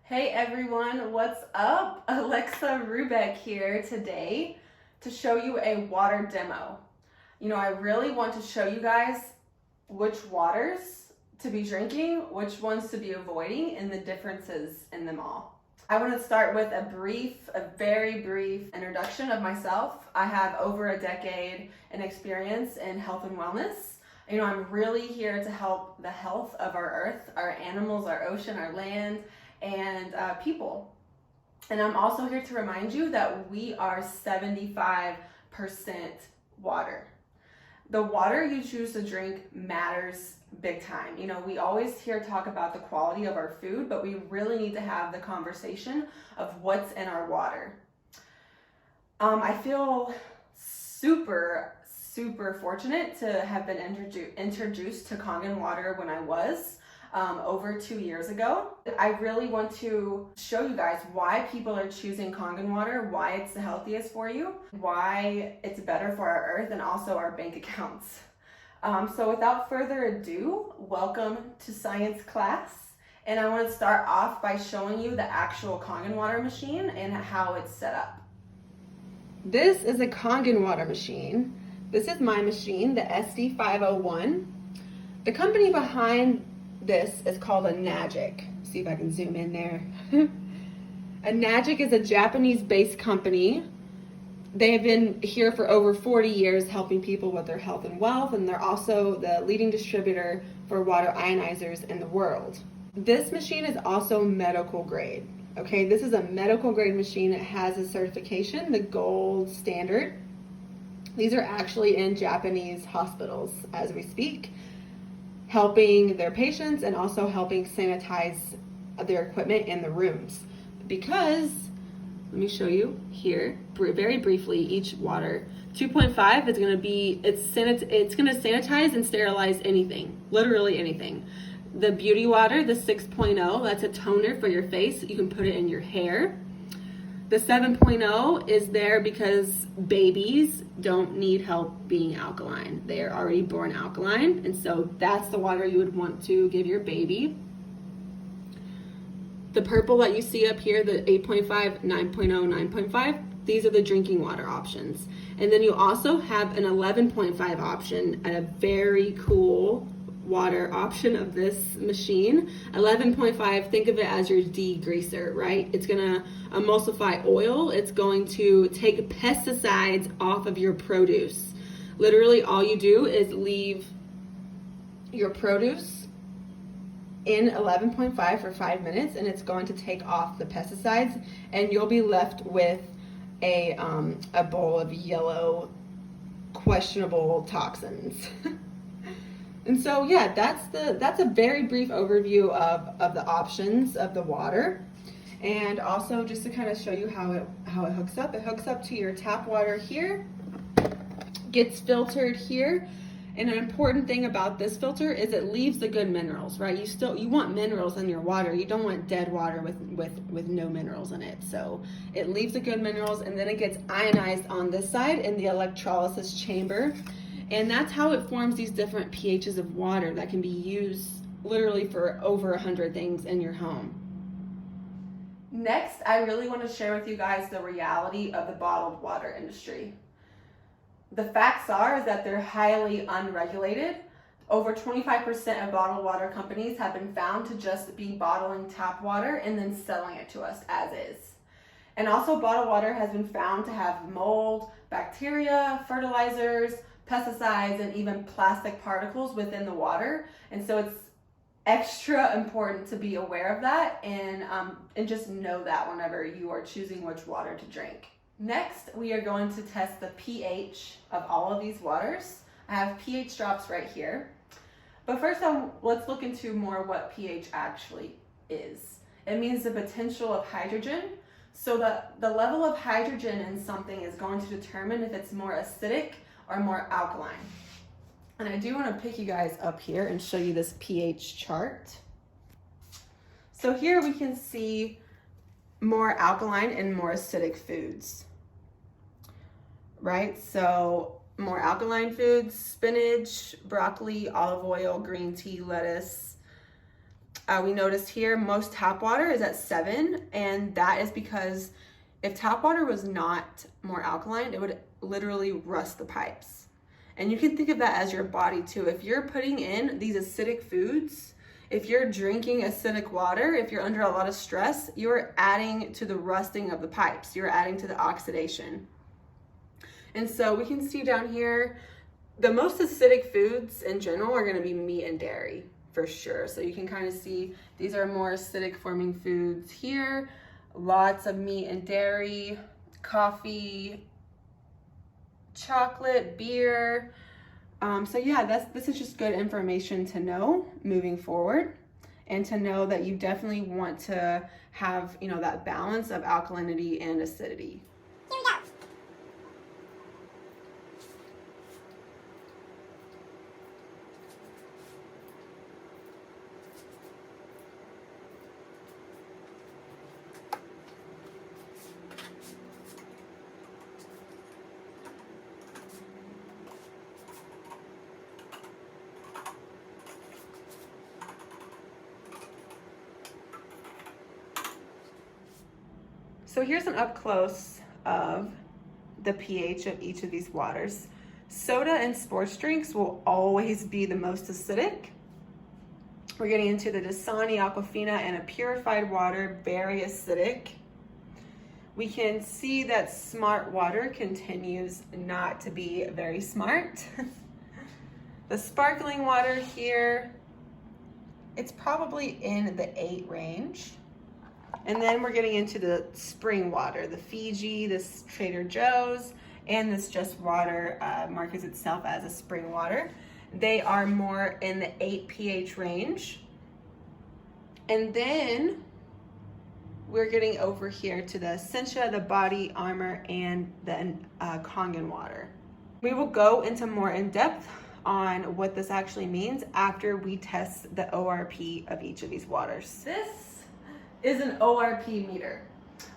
Hey everyone, what's up? Alexa.Ruebeck here today to show you a water demo. I really want to show you guys which waters to be drinking, which ones to be avoiding, and the differences in them all. I want to start with a very brief introduction of myself. I have over a decade in experience in health and wellness. I'm really here to help the health of our earth, our animals, our ocean, our land, and people. And I'm also here to remind you that we are 75% water. The water you choose to drink matters big time. We always hear talk about the quality of our food, but we really need to have the conversation of what's in our water. I feel super fortunate to have been introduced to Kangen water when I was over 2 years ago. I really want to show you guys why people are choosing Kangen water, why it's the healthiest for you, why it's better for our earth, and also our bank accounts. So without further ado, welcome to science class. And I want to start off by showing you the actual Kangen water machine and how it's set up. This is a Kangen water machine. This is my machine, the SD501. The company behind this is called a Nagic. See if I can zoom in there. A Nagic is a Japanese-based company. They have been here for over 40 years helping people with their health and wealth, and they're also the leading distributor for water ionizers in the world. This machine is also medical grade. Okay, this is a medical grade machine. It has a certification, the gold standard. These are actually in Japanese hospitals as we speak, helping their patients and also helping sanitize their equipment in the rooms. Because, let me show you here, very briefly, each water. 2.5 is going to be, it's going to sanitize and sterilize anything, literally anything. The beauty water, the 6.0, that's a toner for your face. You can put it in your hair. The 7.0 is there because babies don't need help being alkaline. They are already born alkaline, and so that's the water you would want to give your baby. The purple that you see up here, the 8.5, 9.0, 9.5, these are the drinking water options. And then you also have an 11.5 option and a very cool water option of this machine. 11.5, think of it as your degreaser, right? It's gonna emulsify oil. It's going to take pesticides off of your produce. Literally all you do is leave your produce in 11.5 for 5 minutes, and it's going to take off the pesticides, and you'll be left with a bowl of yellow questionable toxins. And so, yeah, that's a very brief overview of the options of the water. And also just to kind of show you how it hooks up. It hooks up to your tap water here, gets filtered here. And an important thing about this filter is it leaves the good minerals, right? You want minerals in your water. You don't want dead water with no minerals in it. So it leaves the good minerals, and then it gets ionized on this side in the electrolysis chamber. And that's how it forms these different pHs of water that can be used literally for over 100 things in your home. Next, I really want to share with you guys the reality of the bottled water industry. The facts are that they're highly unregulated. Over 25% of bottled water companies have been found to just be bottling tap water and then selling it to us as is. And also bottled water has been found to have mold, bacteria, fertilizers, pesticides, and even plastic particles within the water. And so it's extra important to be aware of that and just know that whenever you are choosing which water to drink. Next, we are going to test the pH of all of these waters. I have pH drops right here. But first, let's look into more what pH actually is. It means the potential of hydrogen. So the level of hydrogen in something is going to determine if it's more acidic or more alkaline. And I do want to pick you guys up here and show you this pH chart. So here we can see more alkaline and more acidic foods, right? So more alkaline foods, spinach, broccoli, olive oil, green tea, lettuce. We noticed here most tap water is at 7, and that is because if tap water was not more alkaline, it would literally rust the pipes. And you can think of that as your body too. If you're putting in these acidic foods, if you're drinking acidic water, if you're under a lot of stress, you're adding to the rusting of the pipes. You're adding to the oxidation. And so we can see down here, the most acidic foods in general are gonna be meat and dairy for sure. So you can kind of see these are more acidic forming foods here. Lots of meat and dairy, coffee, chocolate, beer. So yeah, this is just good information to know moving forward, and to know that you definitely want to have, you know, that balance of alkalinity and acidity. Here we go. So here's an up close of the pH of each of these waters. Soda and sports drinks will always be the most acidic. We're getting into the Dasani, Aquafina, and a purified water, very acidic. We can see that smart water continues not to be very smart. The sparkling water here, it's probably in the 8 range. And then we're getting into the spring water, the Fiji, this Trader Joe's, and this Just Water markets itself as a spring water. They are more in the 8 pH range. And then we're getting over here to the Essentia, the Body Armor, and the Kangen water. We will go into more in depth on what this actually means after we test the ORP of each of these waters. This is an ORP meter.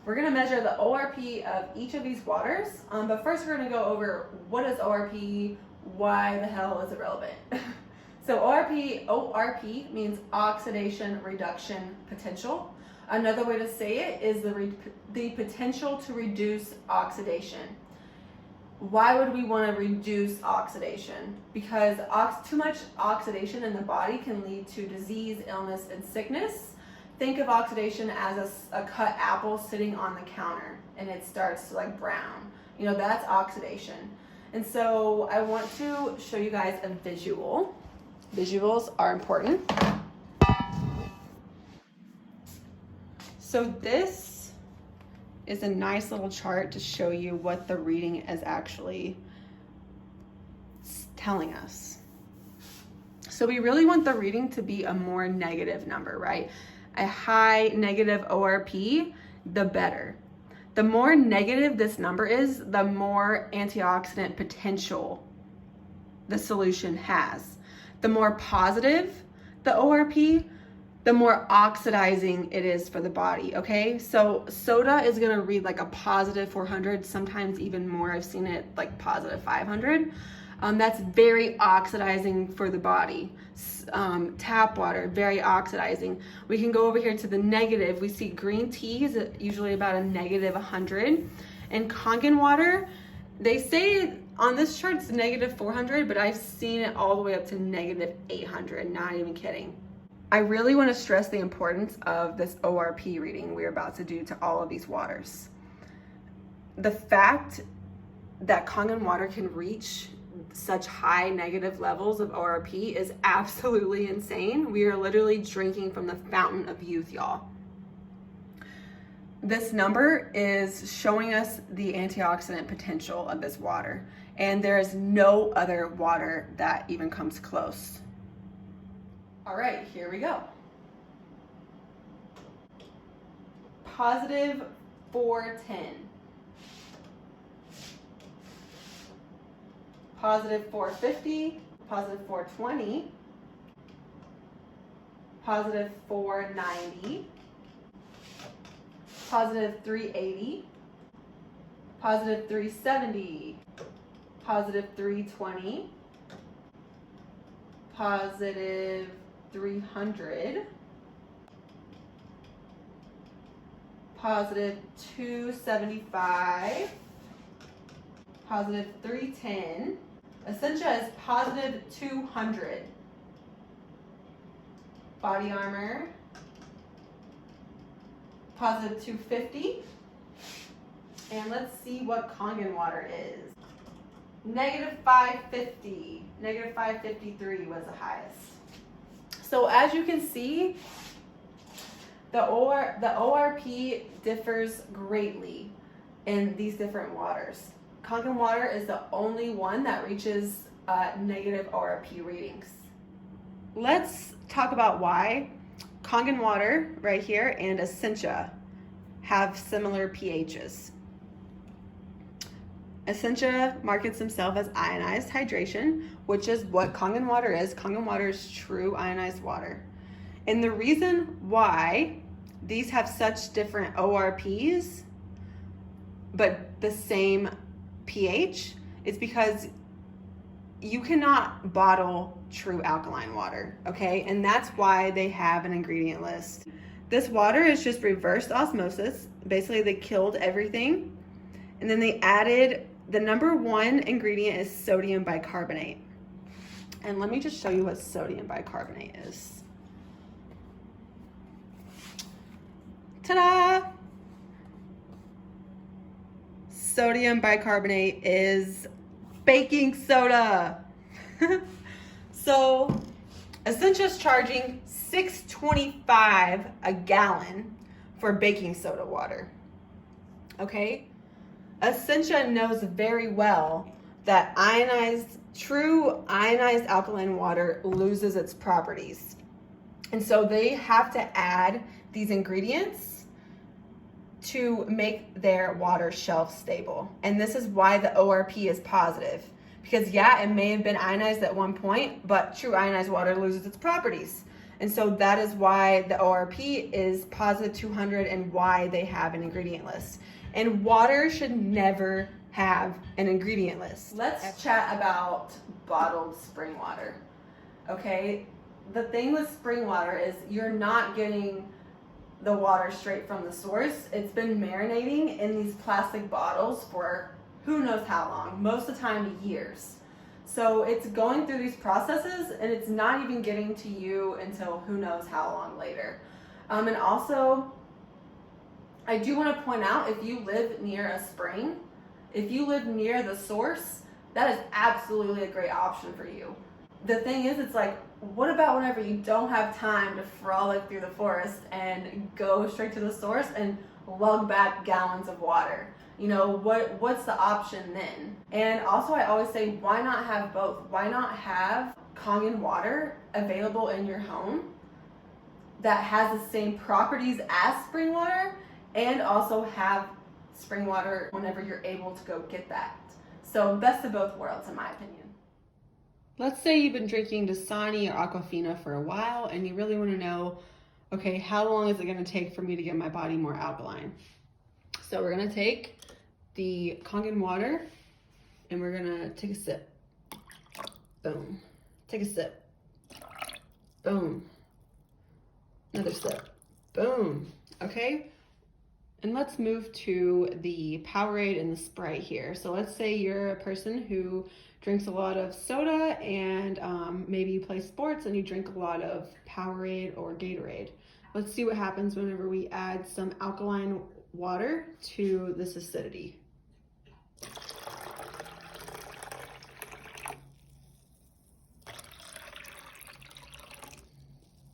We're gonna measure the ORP of each of these waters, but first we're gonna go over what is ORP, why the hell is it relevant? So ORP means oxidation reduction potential. Another way to say it is the potential to reduce oxidation. Why would we want to reduce oxidation? Because too much oxidation in the body can lead to disease, illness, and sickness. Think of oxidation as a cut apple sitting on the counter and it starts to like brown. You know, that's oxidation. And so I want to show you guys a visual. Visuals are important. So this is a nice little chart to show you what the reading is actually telling us. So we really want the reading to be a more negative number, right? A high negative ORP, the better. The more negative this number is, the more antioxidant potential the solution has. The more positive the ORP, the more oxidizing it is for the body, okay? So soda is gonna read like a positive 400, sometimes even more. I've seen it like positive 500. That's very oxidizing for the body. Tap water, very oxidizing. We can go over here to the negative. We see green tea is usually about a negative 100. And Kangen water, they say on this chart it's negative 400, but I've seen it all the way up to negative 800, not even kidding. I really want to stress the importance of this ORP reading we're about to do to all of these waters. The fact that Kangen water can reach such high negative levels of ORP is absolutely insane. We are literally drinking from the fountain of youth, y'all. This number is showing us the antioxidant potential of this water, and there is no other water that even comes close. All right, here we go. Positive 410. Positive 450, positive 420, positive 490, positive 380, positive 370, positive 320, positive 300, positive 275, positive 310. Essentia is positive 200. Body Armor, positive 250. And let's see what Kangen water is. Negative 550. Negative 553 was the highest. So as you can see, the ORP differs greatly in these different waters. Kangen water is the only one that reaches negative ORP readings. Let's talk about why Kangen water right here and Essentia have similar pHs. Essentia markets themselves as ionized hydration, which is what Kangen water is. Kangen water is true ionized water. And the reason why these have such different ORPs, but the same pH, is because you cannot bottle true alkaline water, okay? And that's why they have an ingredient list. This water is just reversed osmosis. Basically, they killed everything, and then they added, the number one ingredient is sodium bicarbonate. And let me just show you what sodium bicarbonate is. Ta-da! Sodium bicarbonate is baking soda. So Essentia's charging $6.25 a gallon for baking soda water. Okay? Essentia knows very well that true ionized alkaline water loses its properties. And so they have to add these ingredients to make their water shelf stable. And this is why the ORP is positive. Because yeah, it may have been ionized at one point, but true ionized water loses its properties. And so that is why the ORP is positive 200 and why they have an ingredient list. And water should never have an ingredient list. Let's chat about bottled spring water. Okay, the thing with spring water is you're not getting the water straight from the source. It's been marinating in these plastic bottles for who knows how long, most of the time years. So it's going through these processes and it's not even getting to you until who knows how long later. And also, I do want to point out, if you live near a spring, if you live near the source, that is absolutely a great option for you. The thing is, it's like, what about whenever you don't have time to frolic through the forest and go straight to the source and lug back gallons of water? You know, what's the option then? And also, I always say, why not have both? Why not have Kangen water available in your home that has the same properties as spring water, and also have spring water whenever you're able to go get that? So best of both worlds, in my opinion. Let's say you've been drinking Dasani or Aquafina for a while and you really want to know, okay, how long is it going to take for me to get my body more alkaline? So we're going to take the Kangen water and we're going to take a sip. Boom. Take a sip. Boom. Another sip. Boom. Okay. And let's move to the Powerade and the Sprite here. So let's say you're a person who drinks a lot of soda and maybe you play sports and you drink a lot of Powerade or Gatorade. Let's see what happens whenever we add some alkaline water to this acidity.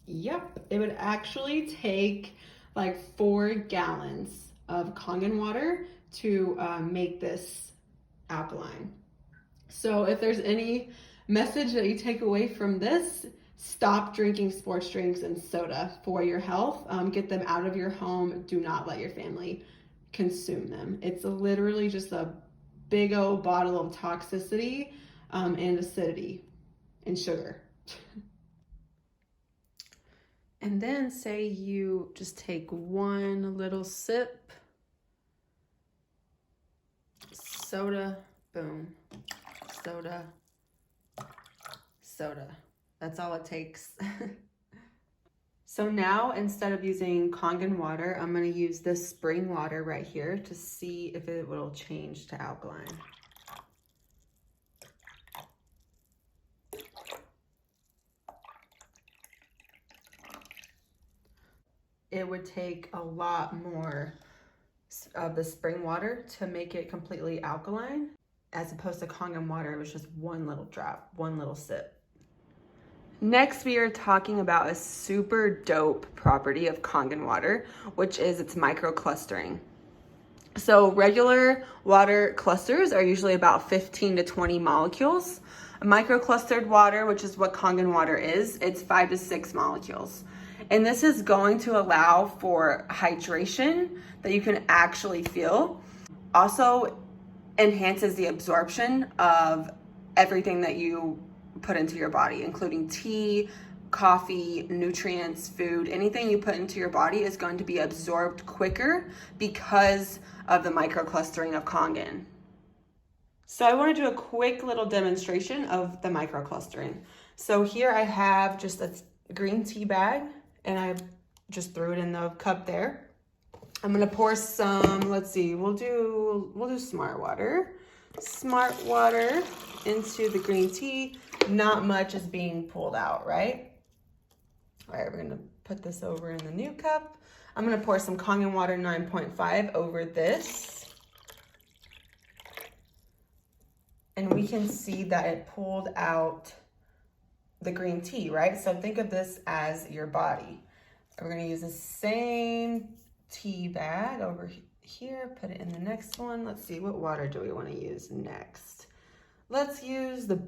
Yep, it would actually take like 4 gallons of Kangen water to make this alkaline. So if there's any message that you take away from this, stop drinking sports drinks and soda for your health. Get them out of your home. Do not let your family consume them. It's literally just a big old bottle of toxicity and acidity and sugar. And then say you just take one little sip, soda, boom, soda, soda. That's all it takes. So now instead of using Kangen water, I'm going to use this spring water right here to see if it will change to alkaline. It would take a lot more of the spring water to make it completely alkaline, as opposed to Kangen water, it was just one little drop, one little sip. Next, we are talking about a super dope property of Kangen water, which is its microclustering. So regular water clusters are usually about 15 to 20 molecules. A microclustered water, which is what Kangen water is, it's 5 to 6 molecules. And this is going to allow for hydration that you can actually feel. Also enhances the absorption of everything that you put into your body, including tea, coffee, nutrients, food. Anything you put into your body is going to be absorbed quicker because of the microclustering of Kangen. So I want to do a quick little demonstration of the microclustering. So here I have just a green tea bag, and I just threw it in the cup there. I'm gonna pour some, let's see, we'll do smart water into the green tea. Not much is being pulled out, right? All right, we're gonna put this over in the new cup. I'm gonna pour some Kangen water 9.5 over this. And we can see that it pulled out the green tea, right? So think of this as your body. We're gonna use the same tea bag over here, put it in the next one. Let's see, what water do we wanna use next? Let's use the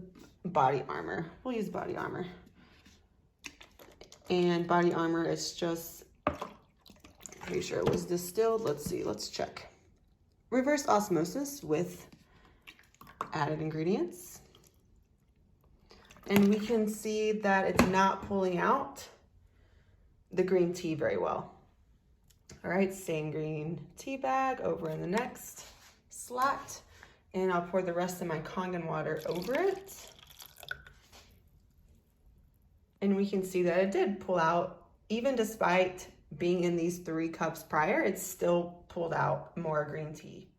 Body Armor. We'll use Body Armor. And Body Armor is just, pretty sure it was distilled. Let's see, let's check. Reverse osmosis with added ingredients. And we can see that it's not pulling out the green tea very well. All right, same green tea bag over in the next slot. And I'll pour the rest of my Kangen water over it. And we can see that it did pull out, even despite being in these 3 cups prior, it still pulled out more green tea.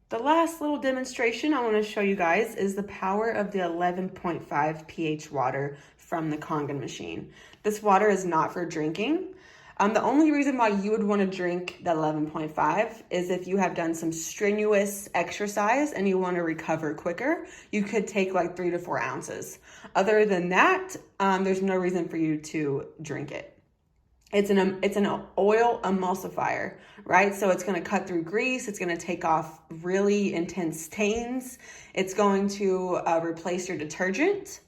The last little demonstration I want to show you guys is the power of the 11.5 pH water from the Kangen machine. This water is not for drinking. The only reason why you would want to drink the 11.5 is if you have done some strenuous exercise and you want to recover quicker. You could take like 3 to 4 ounces. Other than that, there's no reason for you to drink it. It's an oil emulsifier, right? So it's going to cut through grease. It's going to take off really intense stains. It's going to replace your detergent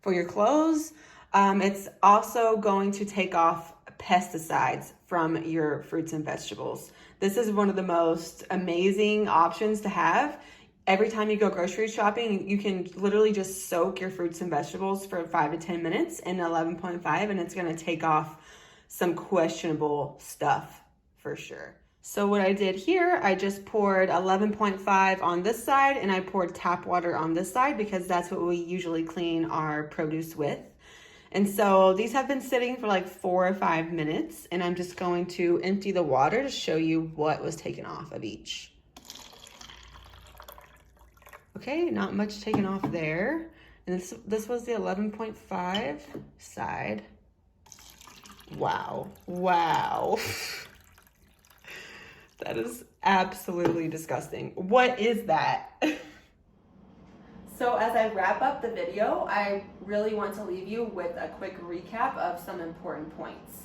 for your clothes. It's also going to take off pesticides from your fruits and vegetables. This is one of the most amazing options to have. Every time you go grocery shopping, you can literally just soak your fruits and vegetables for 5 to 10 minutes in 11.5, and it's going to take off some questionable stuff for sure. So what I did here, I just poured 11.5 on this side, and I poured tap water on this side because that's what we usually clean our produce with. And so these have been sitting for like 4 or 5 minutes, and I'm just going to empty the water to show you what was taken off of each. Okay, not much taken off there. And this was the 11.5 side. Wow. That is absolutely disgusting. What is that? So as I wrap up the video, I really want to leave you with a quick recap of some important points.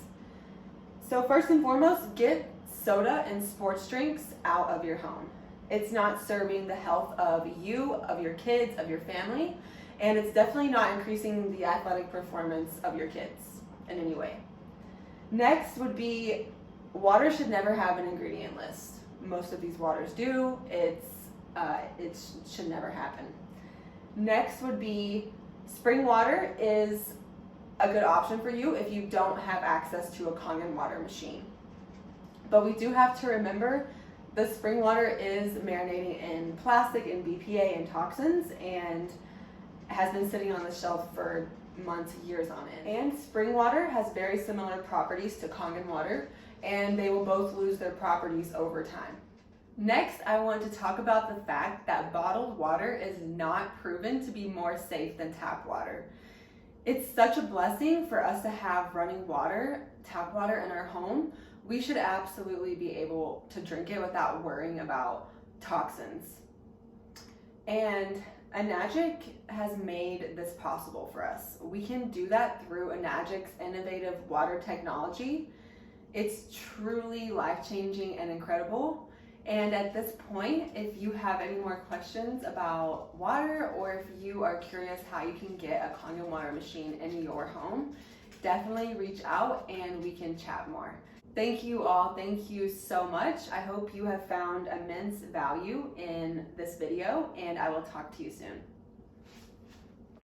So first and foremost, get soda and sports drinks out of your home. It's not serving the health of you, of your kids, of your family, and it's definitely not increasing the athletic performance of your kids in any way. Next would be, water should never have an ingredient list. Most of these waters do. It should never happen. Next would be, spring water is a good option for you if you don't have access to a Kangen water machine. But we do have to remember the spring water is marinating in plastic and BPA and toxins, and has been sitting on the shelf for months, years on end. And spring water has very similar properties to Kangen water, and they will both lose their properties over time. Next, I want to talk about the fact that bottled water is not proven to be more safe than tap water. It's such a blessing for us to have running water, tap water in our home. We should absolutely be able to drink it without worrying about toxins. And Enagic has made this possible for us. We can do that through Enagic's innovative water technology. It's truly life-changing and incredible. And at this point, if you have any more questions about water, or if you are curious how you can get a Kangen water machine in your home, definitely reach out and we can chat more. Thank you all. Thank you so much. I hope you have found immense value in this video, and I will talk to you soon.